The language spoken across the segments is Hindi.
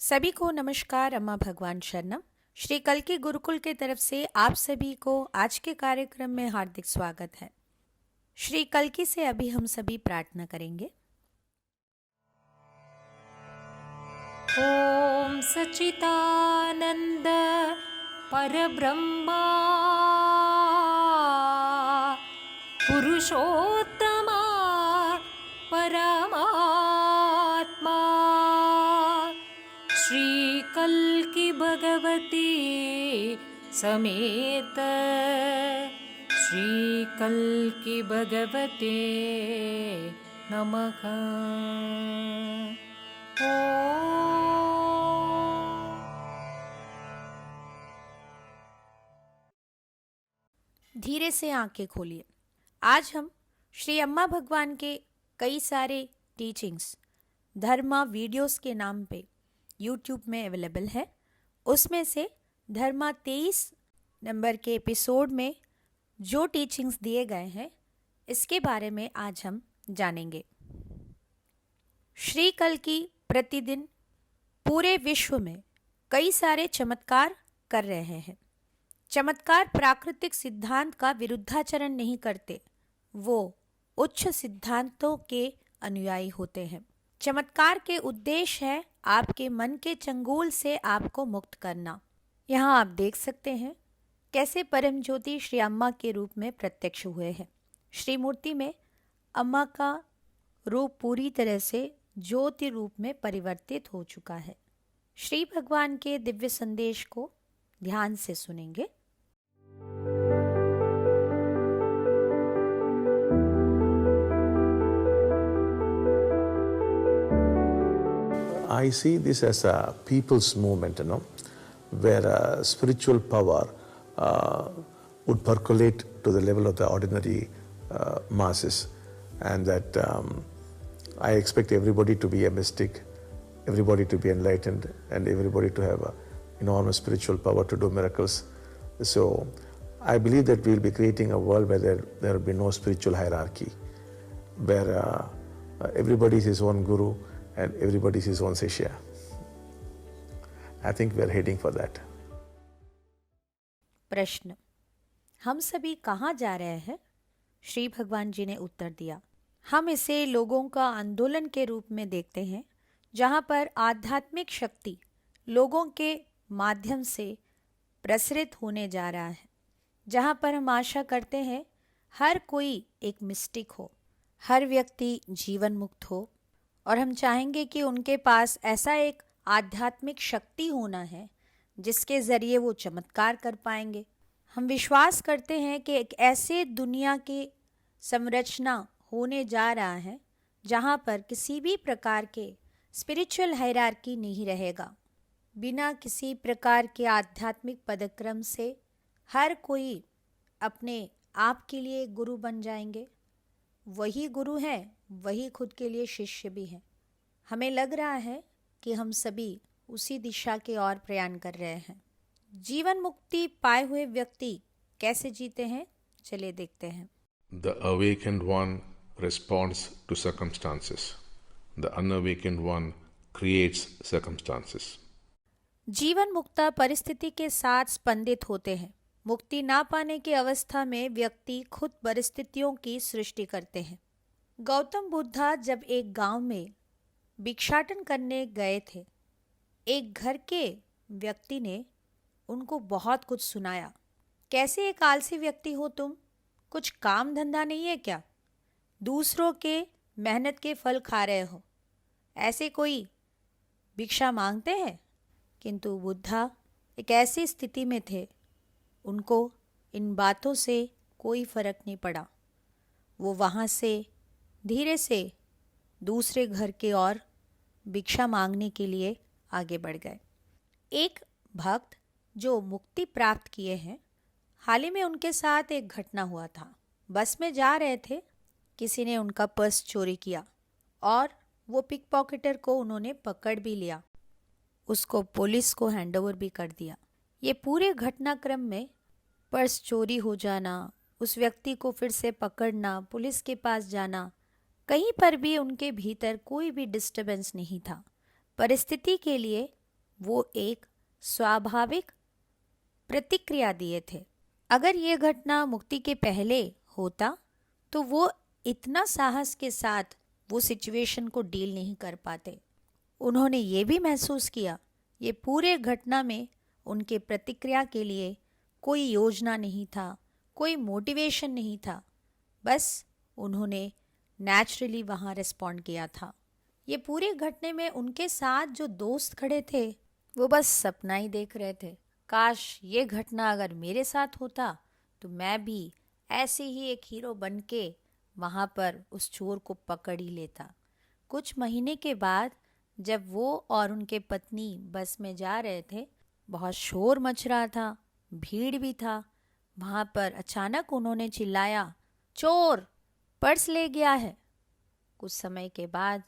सभी को नमस्कार। अम्मा भगवान शरणम। श्री कल्की गुरुकुल के तरफ से आप सभी को आज के कार्यक्रम में हार्दिक स्वागत है। श्री कल्की से अभी हम सभी प्रार्थना करेंगे। ओम सच्चिदानंद परब्रह्मा पुरुषोत्तमा परमात्मा श्री कल्की भगवती समेत श्री कल्की भगवते नमः। धीरे से आंखें खोलिए। आज हम श्री अम्मा भगवान के कई सारे टीचिंग्स धर्मा वीडियोस के नाम पे यूट्यूब में अवेलेबल है। उसमें से धर्मा 23 नंबर के एपिसोड में जो टीचिंग्स दिए गए हैं इसके बारे में आज हम जानेंगे। श्री कल्की प्रतिदिन पूरे विश्व में कई सारे चमत्कार कर रहे हैं। चमत्कार प्राकृतिक सिद्धांत का विरुद्धाचरण नहीं करते, वो उच्च सिद्धांतों के अनुयायी होते हैं। चमत्कार के उद्देश्य है आपके मन के चंगुल से आपको मुक्त करना। यहाँ आप देख सकते हैं कैसे परम ज्योति श्री अम्मा के रूप में प्रत्यक्ष हुए हैं। श्री मूर्ति में अम्मा का रूप पूरी तरह से ज्योति रूप में परिवर्तित हो चुका है। श्री भगवान के दिव्य संदेश को ध्यान से सुनेंगे। I see this as a people's movement, where spiritual power would percolate to the level of the ordinary masses, and that I expect everybody to be a mystic, everybody to be enlightened, and everybody to have enormous spiritual power to do miracles. So I believe that we will be creating a world where there will be no spiritual hierarchy, where everybody is his own guru and everybody is his own Shishya. I think we are heading for that. प्रश्न, हम सभी कहाँ जा रहे हैं? श्री भगवान जी ने उत्तर दिया, हम इसे लोगों का आंदोलन के रूप में देखते हैं, जहाँ पर आध्यात्मिक शक्ति लोगों के माध्यम से प्रसरित होने जा रहा है, जहाँ पर हम आशा करते हैं हर कोई एक मिस्टिक हो, हर व्यक्ति जीवन मुक्त हो, और हम चाहेंगे कि उनके पास ऐसा एक आध्यात्मिक शक्ति होना है जिसके ज़रिए वो चमत्कार कर पाएंगे। हम विश्वास करते हैं कि एक ऐसे दुनिया की संरचना होने जा रहा है जहाँ पर किसी भी प्रकार के स्पिरिचुअल हायरार्की नहीं रहेगा। बिना किसी प्रकार के आध्यात्मिक पदक्रम से हर कोई अपने आप के लिए गुरु बन जाएंगे। वही गुरु हैं, वही खुद के लिए शिष्य भी हैं। हमें लग रहा है कि हम सभी उसी दिशा की ओर प्रयाण कर रहे हैं। जीवन मुक्ति पाए हुए व्यक्ति कैसे जीते हैं, चलिए देखते हैं। The awakened one responds to circumstances. The unawakened one creates circumstances. जीवन मुक्ता परिस्थिति के साथ स्पंदित होते हैं। मुक्ति ना पाने की अवस्था में व्यक्ति खुद परिस्थितियों की सृष्टि करते हैं। गौतम बुद्धा जब एक गांव में भिक्षाटन करने गए थे, एक घर के व्यक्ति ने उनको बहुत कुछ सुनाया। कैसे एक आलसी व्यक्ति हो तुम? कुछ काम धंधा नहीं है क्या? दूसरों के मेहनत के फल खा रहे हो, ऐसे कोई भिक्षा मांगते हैं? किंतु बुद्धा एक ऐसी स्थिति में थे, उनको इन बातों से कोई फर्क नहीं पड़ा। वो वहाँ से धीरे से दूसरे घर के ओर भिक्षा मांगने के लिए आगे बढ़ गए। एक भक्त जो मुक्ति प्राप्त किए हैं, हाल ही में उनके साथ एक घटना हुआ था। बस में जा रहे थे, किसी ने उनका पर्स चोरी किया और वो पिक पॉकेटर को उन्होंने पकड़ भी लिया, उसको पुलिस को हैंडओवर भी कर दिया। ये पूरे घटनाक्रम में पर्स चोरी हो जाना, उस व्यक्ति को फिर से पकड़ना, पुलिस के पास जाना, कहीं पर भी उनके भीतर कोई भी डिस्टर्बेंस नहीं था। परिस्थिति के लिए वो एक स्वाभाविक प्रतिक्रिया दिए थे। अगर ये घटना मुक्ति के पहले होता तो वो इतना साहस के साथ वो सिचुएशन को डील नहीं कर पाते। उन्होंने ये भी महसूस किया, ये पूरे घटना में उनके प्रतिक्रिया के लिए कोई योजना नहीं था, कोई मोटिवेशन नहीं था, बस उन्होंने नेचुरली वहाँ रिस्पॉन्ड किया था। ये पूरे घटने में उनके साथ जो दोस्त खड़े थे वो बस सपना ही देख रहे थे। काश ये घटना अगर मेरे साथ होता तो मैं भी ऐसे ही एक हीरो बन के वहाँ पर उस चोर को पकड़ ही लेता। कुछ महीने के बाद जब वो और उनके पत्नी बस में जा रहे थे, बहुत शोर मच रहा था, भीड़ भी था। वहाँ पर अचानक उन्होंने चिल्लाया, चोर पर्स ले गया है। कुछ समय के बाद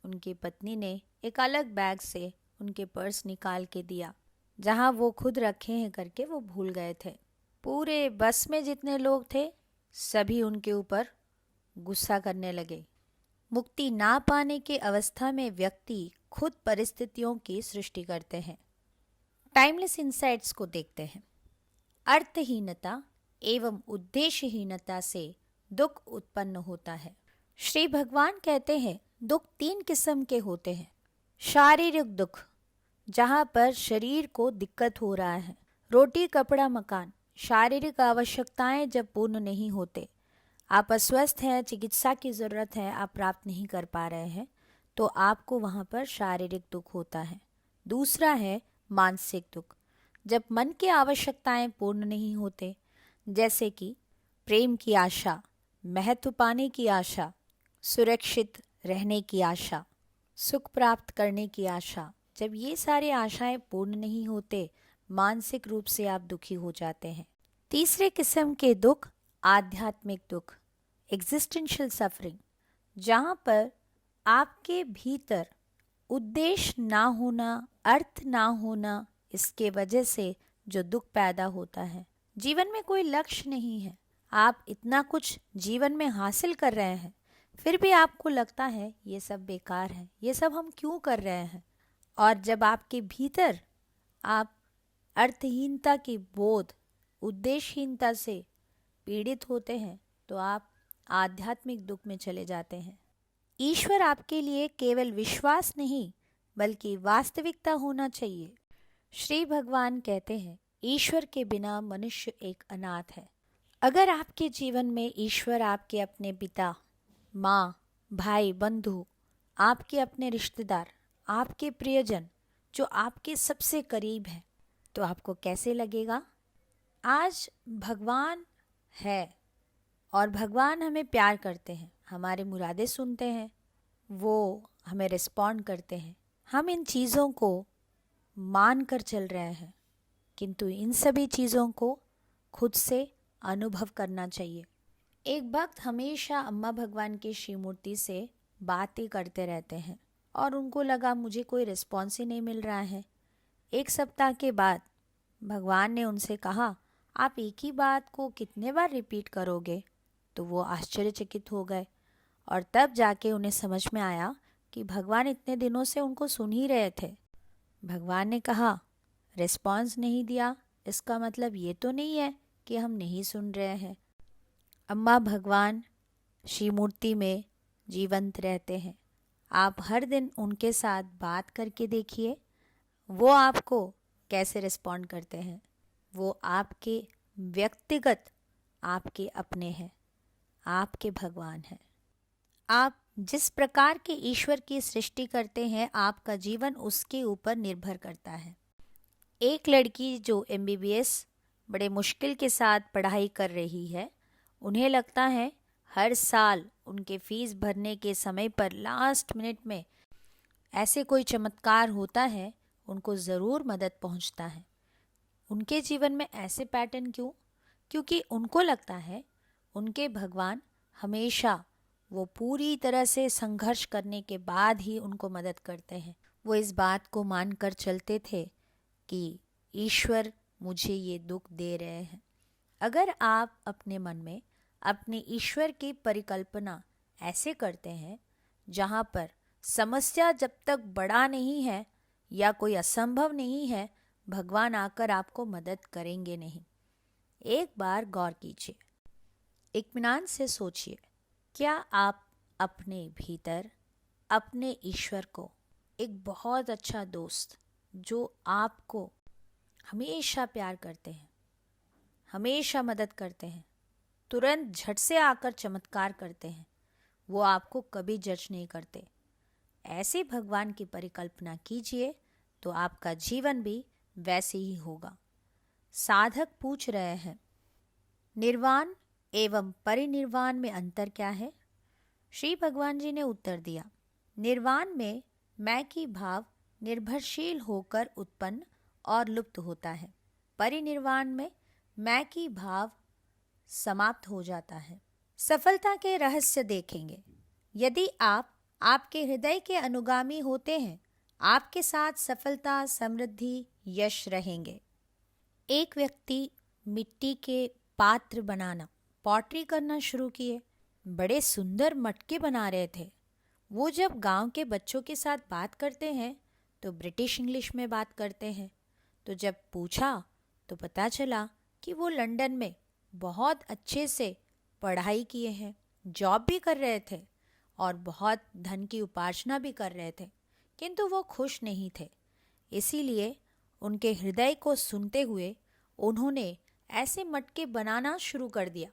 उनकी पत्नी ने एक अलग बैग से उनके पर्स निकाल के दिया, जहाँ वो खुद रखे हैं करके वो भूल गए थे। पूरे बस में जितने लोग थे सभी उनके ऊपर गुस्सा करने लगे। मुक्ति ना पाने के अवस्था में व्यक्ति खुद परिस्थितियों की सृष्टि करते हैं। टाइमलेस इंसाइट्स को देखते हैं। अर्थहीनता एवं उद्देश्यहीनता से दुख उत्पन्न होता है। श्री भगवान कहते हैं दुख 3 किस्म के होते हैं। शारीरिक दुख, जहाँ पर शरीर को दिक्कत हो रहा है, रोटी कपड़ा मकान, शारीरिक आवश्यकताएं जब पूर्ण नहीं होते, आप अस्वस्थ हैं, चिकित्सा की ज़रूरत है, आप प्राप्त नहीं कर पा रहे हैं, तो आपको वहाँ पर शारीरिक दुख होता है। दूसरा है मानसिक दुख, जब मन की आवश्यकताएं पूर्ण नहीं होते, जैसे कि प्रेम की आशा, महत्व पाने की आशा, सुरक्षित रहने की आशा, सुख प्राप्त करने की आशा, जब ये सारी आशाएं पूर्ण नहीं होते, मानसिक रूप से आप दुखी हो जाते हैं। तीसरे किस्म के दुख आध्यात्मिक दुख, एग्जिस्टेंशियल सफरिंग, जहाँ पर आपके भीतर उद्देश्य ना होना, अर्थ ना होना, इसके वजह से जो दुख पैदा होता है। जीवन में कोई लक्ष्य नहीं है, आप इतना कुछ जीवन में हासिल कर रहे हैं, फिर भी आपको लगता है ये सब बेकार है, ये सब हम क्यों कर रहे हैं। और जब आपके भीतर आप अर्थहीनता की बोध, उद्देश्यहीनता से पीड़ित होते हैं तो आप आध्यात्मिक दुख में चले जाते हैं। ईश्वर आपके लिए केवल विश्वास नहीं बल्कि वास्तविकता होना चाहिए। श्री भगवान कहते हैं ईश्वर के बिना मनुष्य एक अनाथ है। अगर आपके जीवन में ईश्वर आपके अपने पिता, माँ, भाई, बंधु, आपके अपने रिश्तेदार, आपके प्रियजन जो आपके सबसे करीब हैं, तो आपको कैसे लगेगा? आज भगवान है और भगवान हमें प्यार करते हैं, हमारे मुरादें सुनते हैं, वो हमें रिस्पॉन्ड करते हैं। हम इन चीज़ों को मान कर चल रहे हैं, किंतु इन सभी चीज़ों को खुद से अनुभव करना चाहिए। एक भक्त हमेशा अम्मा भगवान की श्री मूर्ति से बातें करते रहते हैं और उनको लगा मुझे कोई रिस्पॉन्स ही नहीं मिल रहा है। 1 सप्ताह के बाद भगवान ने उनसे कहा, आप एक ही बात को कितने बार रिपीट करोगे? तो वो आश्चर्यचकित हो गए और तब जाके उन्हें समझ में आया कि भगवान इतने दिनों से उनको सुन ही रहे थे। भगवान ने कहा, रिस्पॉन्स नहीं दिया इसका मतलब ये तो नहीं है कि हम नहीं सुन रहे हैं। अम्मा भगवान श्री मूर्ति में जीवंत रहते हैं। आप हर दिन उनके साथ बात करके देखिए, वो आपको कैसे रिस्पॉन्ड करते हैं। वो आपके व्यक्तिगत, आपके अपने हैं, आपके भगवान हैं। आप जिस प्रकार के ईश्वर की सृष्टि करते हैं, आपका जीवन उसके ऊपर निर्भर करता है। एक लड़की जो MBBS बड़े मुश्किल के साथ पढ़ाई कर रही है, उन्हें लगता है हर साल उनके फीस भरने के समय पर लास्ट मिनट में ऐसे कोई चमत्कार होता है, उनको ज़रूर मदद पहुंचता है। उनके जीवन में ऐसे पैटर्न क्यों? क्योंकि उनको लगता है उनके भगवान हमेशा वो पूरी तरह से संघर्ष करने के बाद ही उनको मदद करते हैं। वो इस बात को मानकर चलते थे कि ईश्वर मुझे ये दुख दे रहे हैं। अगर आप अपने मन में अपने ईश्वर की परिकल्पना ऐसे करते हैं जहाँ पर समस्या जब तक बड़ा नहीं है या कोई असंभव नहीं है, भगवान आकर आपको मदद करेंगे नहीं। एक बार गौर कीजिए, इत्मीनान से सोचिए, क्या आप अपने भीतर अपने ईश्वर को एक बहुत अच्छा दोस्त जो आपको हमेशा प्यार करते हैं, हमेशा मदद करते हैं, तुरंत झट से आकर चमत्कार करते हैं, वो आपको कभी जज नहीं करते, ऐसे भगवान की परिकल्पना कीजिए तो आपका जीवन भी वैसे ही होगा। साधक पूछ रहे हैं, निर्वाण एवं परिनिर्वाण में अंतर क्या है? श्री भगवान जी ने उत्तर दिया, निर्वाण में मैं की भाव निर्भरशील होकर उत्पन्न और लुप्त होता है। परिनिर्वाण में मैं की भाव समाप्त हो जाता है। सफलता के रहस्य देखेंगे। यदि आप आपके हृदय के अनुगामी होते हैं, आपके साथ सफलता, समृद्धि, यश रहेंगे। एक व्यक्ति मिट्टी के पात्र बनाना, पॉटरी करना शुरू किए। बड़े सुंदर मटके बना रहे थे। वो जब गांव के बच्चों के साथ बात करते हैं तो ब्रिटिश इंग्लिश में बात करते हैं। तो जब पूछा तो पता चला कि वो लंदन में बहुत अच्छे से पढ़ाई किए हैं, जॉब भी कर रहे थे और बहुत धन की उपार्जना भी कर रहे थे, किंतु वो खुश नहीं थे। इसीलिए उनके हृदय को सुनते हुए उन्होंने ऐसे मटके बनाना शुरू कर दिया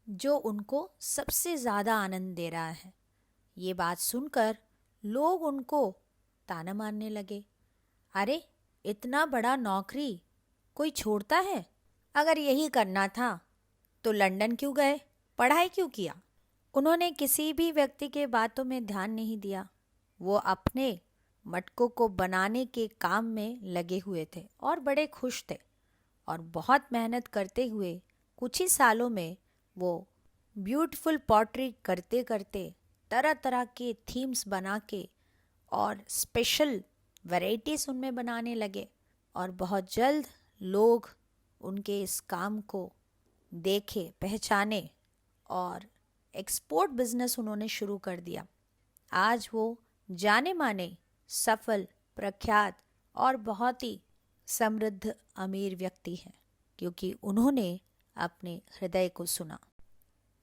जो उनको सबसे ज़्यादा आनंद दे रहा है। ये बात सुनकर लोग उनको ताना मारने लगे, अरे इतना बड़ा नौकरी कोई छोड़ता है? अगर यही करना था तो लंदन क्यों गए, पढ़ाई क्यों किया? उन्होंने किसी भी व्यक्ति के बातों में ध्यान नहीं दिया। वो अपने मटकों को बनाने के काम में लगे हुए थे और बड़े खुश थे। और बहुत मेहनत करते हुए कुछ ही सालों में वो ब्यूटीफुल पॉटरी करते करते तरह तरह के थीम्स बना के और स्पेशल वैराइटीज़ उनमें बनाने लगे। और बहुत जल्द लोग उनके इस काम को देखे, पहचाने और एक्सपोर्ट बिजनेस उन्होंने शुरू कर दिया। आज वो जाने माने, सफल, प्रख्यात और बहुत ही समृद्ध अमीर व्यक्ति हैं, क्योंकि उन्होंने अपने हृदय को सुना।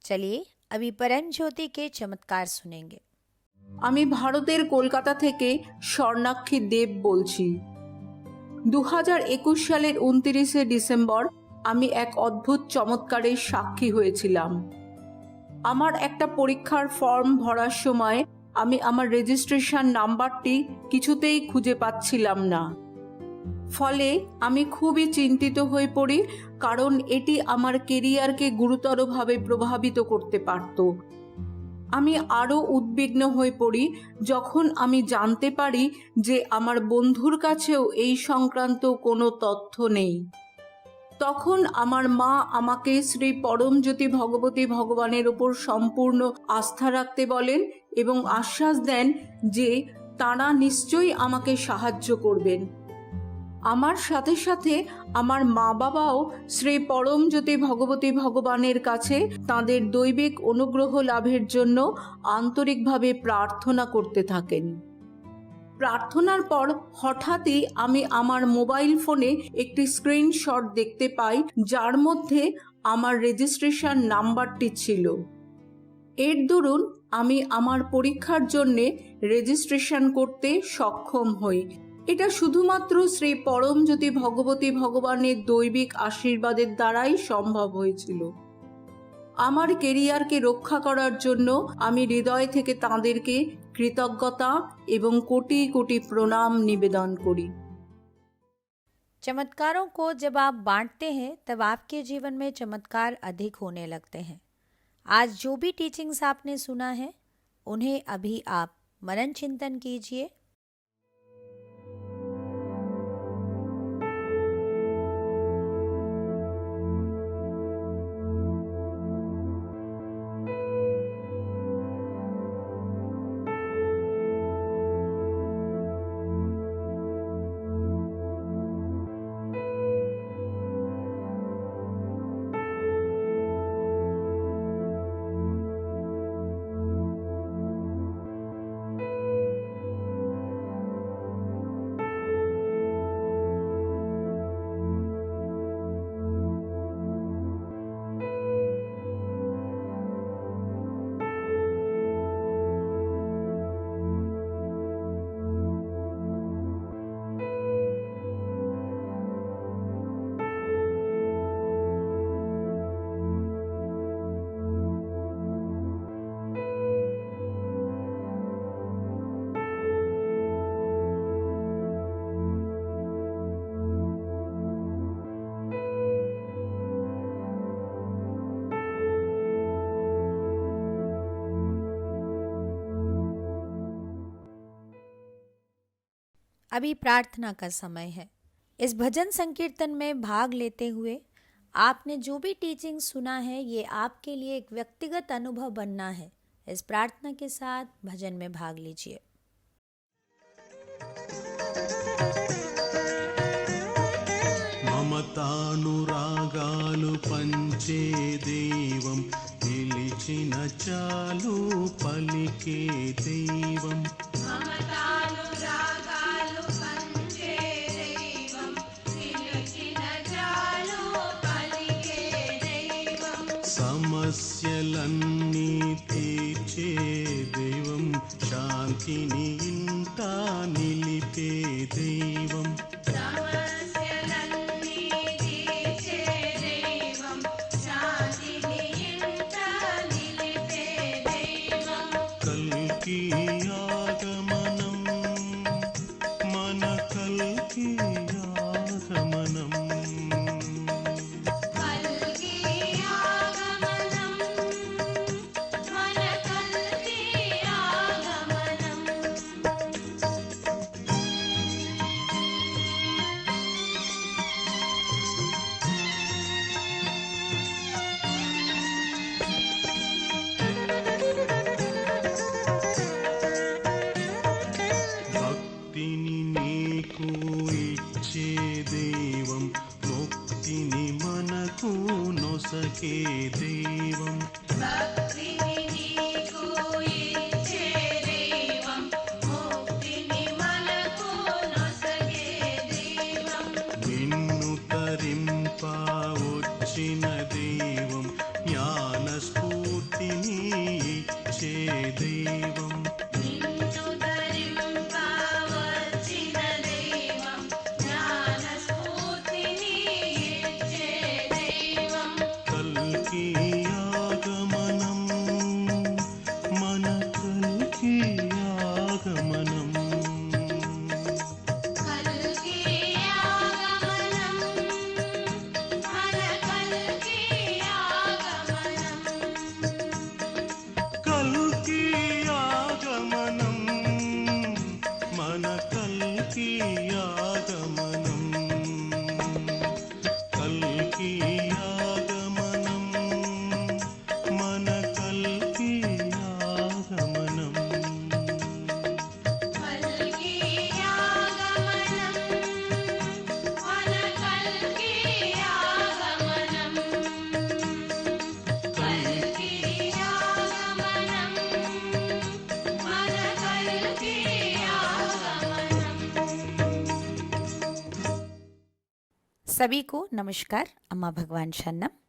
चलिए अभी परम ज्योति के चमत्कार सुनेंगे। আমি ভারতের কলকাতা থেকে স্বর্ণাক্ষী দেব বলছি। 2021 সালের 29শে ডিসেম্বর আমি এক অদ্ভুত চমৎকারের সাক্ষী হয়েছিলাম। আমার একটা পরীক্ষার ফর্ম ভরার সময় আমি আমার রেজিস্ট্রেশন নাম্বারটি কিছুতেই খুঁজে পাচ্ছিলাম না। ফলে আমি খুবই চিন্তিত হয়ে পড়ি, কারণ এটি আমার কেরিয়ারকে গুরুতরভাবে প্রভাবিত করতে পারত। আমি আরও উদ্বিগ্ন হয়ে পড়ি যখন আমি জানতে পারি যে আমার বন্ধুর কাছেও এই সংক্রান্ত কোনো তথ্য নেই। তখন আমার মা আমাকে শ্রী পরমজ্যোতি ভগবতী ভগবানের ওপর সম্পূর্ণ আস্থা রাখতে বলেন এবং আশ্বাস দেন যে তাঁরা নিশ্চয়ই আমাকে সাহায্য করবেন। আমার সাথে সাথে আমার মা বাবাও শ্রী পরমজ্যোতি ভগবতী ভগবানের কাছে তাঁদের দৈবিক অনুগ্রহ লাভের জন্য আন্তরিকভাবে প্রার্থনা করতে থাকেন। প্রার্থনার পর হঠাৎই আমি আমার মোবাইল ফোনে একটি স্ক্রিনশট দেখতে পাই, যার মধ্যে আমার রেজিস্ট্রেশন নাম্বারটি ছিল। এর দরুন আমি আমার পরীক্ষার জন্যে রেজিস্ট্রেশন করতে সক্ষম হই। এটা শুধুমাত্র শ্রী পরমজ্যোতি ভগবতী ভগবানের দৈবিক আশীর্বাদের দ্বারাই সম্ভব হয়েছিল। আমার কেরিয়ারকে রক্ষা করার জন্য আমি হৃদয় থেকে তাঁদেরকে কৃতজ্ঞতা এবং কোটি কোটি प्रणाम निवेदन करी। चमत्कारों को जब आप बांटते हैं तब आपके जीवन में चमत्कार अधिक होने लगते हैं। आज जो भी टीचिंग्स आपने सुना है उन्हें अभी आप मनन चिंतन कीजिए। अभी प्रार्थना का समय है। इस भजन संकीर्तन में भाग लेते हुए आपने जो भी टीचिंग सुना है ये आपके लिए एक व्यक्तिगत अनुभव बनना है। इस प्रार्थना के साथ भजन में भाग लीजिए। మమతానురాగాలు పంచే దైవం నిలిచిన చాలు పలికే దైవం సమస్యలన్నీ తీర్చే దైవం శాంతిని ఇంట నిలిపే దైవం కల్కి ఆగమనం మన కల్కి ఆగమనం భక్తిని నీకు ఇచ్చే దైవం ముక్తిని మనకు నొసగే దైవం నిన్ను తరింప వచ్చిన దైవం జ్ఞాన స్ఫూర్తిని ఇచ్చే దైవం కల్కి ఆగమనం మన కల్కి ఆగమనం కల్కి ఆగమనం మన కల్కి ఆగమనం కల్కి ఆగమనం మన కల్కి ఆగమనం सभी को नमस्कार। अम्मा भगवान शरणम।